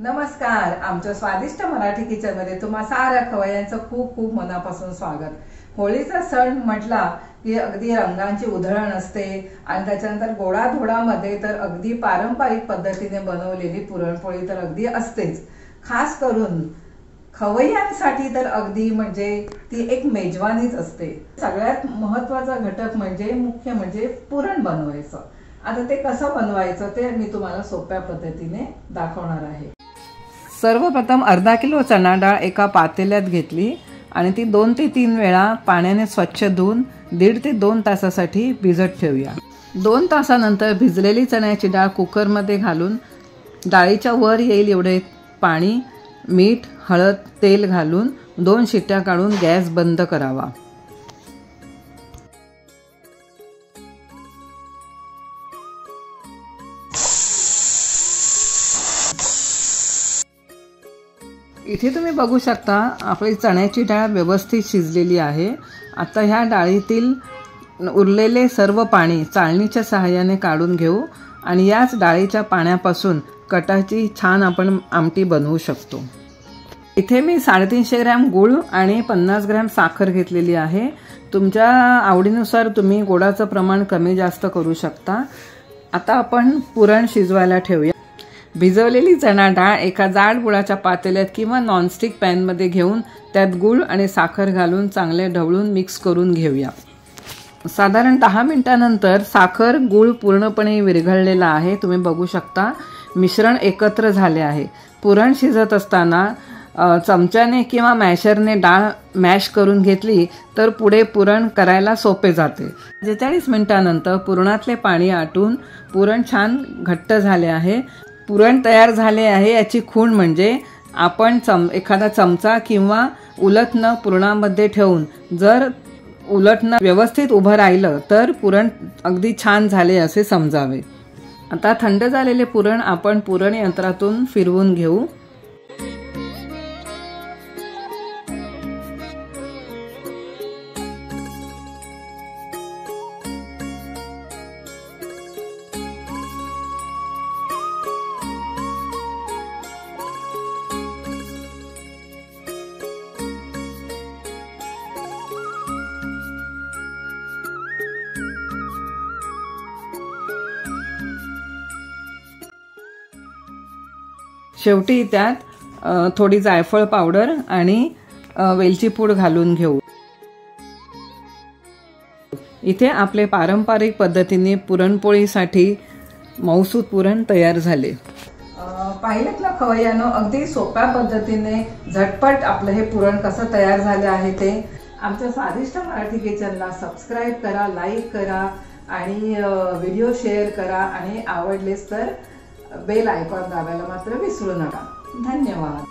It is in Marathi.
नमस्कार. आमच्या स्वादिष्ट मराठी किचन मध्ये तुम्हा साऱ्या खवय्यांचं खूप खूप मनापासून स्वागत. होळीचा सण म्हटला की अगदी रंगांची उधळण असते आणि त्याच्यानंतर गोडाधोडामध्ये तर अगदी पारंपरिक पद्धतीने बनवलेली पुरणपोळी तर अगदी असतेच. खास करून खवय्यांसाठी तर अगदी म्हणजे ती एक मेजवानीच असते. सगळ्यात महत्त्वाचा घटक म्हणजे मुख्य म्हणजे पुरण बनवायचं. आता ते कसं बनवायचं ते मी तुम्हाला सोप्या पद्धतीने दाखवणार आहे. सर्वप्रथम अर्धा किलो चणा डाळ एका पातेल्यात घेतली आणि ती 2 ते 3 वेळा पाण्याने स्वच्छ धुवून 1.5 ते 2 तासासाठी भिजत ठेवूया. 2 तासानंतर भिजलेली चण्याची डाळ कुकरमध्ये घालून डाळीच्या वर येईल एवढे पाणी, मीठ, हळद, तेल घालून 2 शिट्ट्या काढून गॅस बंद करावा. इथे तुम्ही बघू शकता आपली चण्याची डाळ व्यवस्थित शिजलेली आहे. आता ह्या डाळीतील उरलेले सर्व पाणी चाळणीच्या सहाय्याने काढून घेऊ आणि याच डाळीच्या पाण्यापासून कटाची छान आपण आमटी बनवू शकतो. इथे मी 350 ग्रॅम गूळ आणि 50 ग्रॅम साखर घेतलेली आहे. तुमच्या आवडीनुसार तुम्ही गोडाचं प्रमाण कमी जास्त करू शकता. आता आपण पुरण शिजवायला ठेवूया. भिजवलेली चणा डाळ एका जाड गुळाच्या पातेल्यात किंवा नॉनस्टिक पॅनमध्ये घेऊन त्यात गूळ आणि साखर घालून चांगले ढवळून मिक्स करून घेऊया. साधारण 10 मिनिटांनंतर साखर गूळ पूर्णपणे विरघळलेला आहे. तुम्ही बघू शकता मिश्रण एकत्र झाले आहे. पुरण शिजत असताना चमच्याने किंवा मॅशरने डाळ मॅश करून घेतली तर पुढे पुरण करायला सोपे जाते. 45 मिनिटांनंतर पुरणातले पाणी आटून पुरण छान घट्ट झाले आहे. पुरण तयार झाले आहे याची खूण म्हणजे आपण एखादा चमचा किंवा उलटणं पुरणामध्ये ठेवून जर उलटणं व्यवस्थित उभं राहिलं तर पुरण अगदी छान झाले असे समजावे. आता थंड झालेले पुरण आपण पुरण यंत्रातून फिरवून घेऊ. शेवटी त्यात थोडी जायफळ पावडर आणि वेलची पूड घालून घेऊ. इथे आपले पारंपरिक पद्धतीने पुरणपोळीसाठी मऊसूत पुरण तयार झाले. पाहिलेत ना खवय्यांनो, अगदी सोप्या पद्धतीने झटपट आपलं हे पुरण कसं तयार झालं आहे ते. आमच्या स्वादिष्ट मराठी किचनला सबस्क्राईब करा, लाईक करा आणि व्हिडिओ शेअर करा आणि आवडलेच तर बेल आयकॉन दाबायला मात्र विसरू नका. धन्यवाद.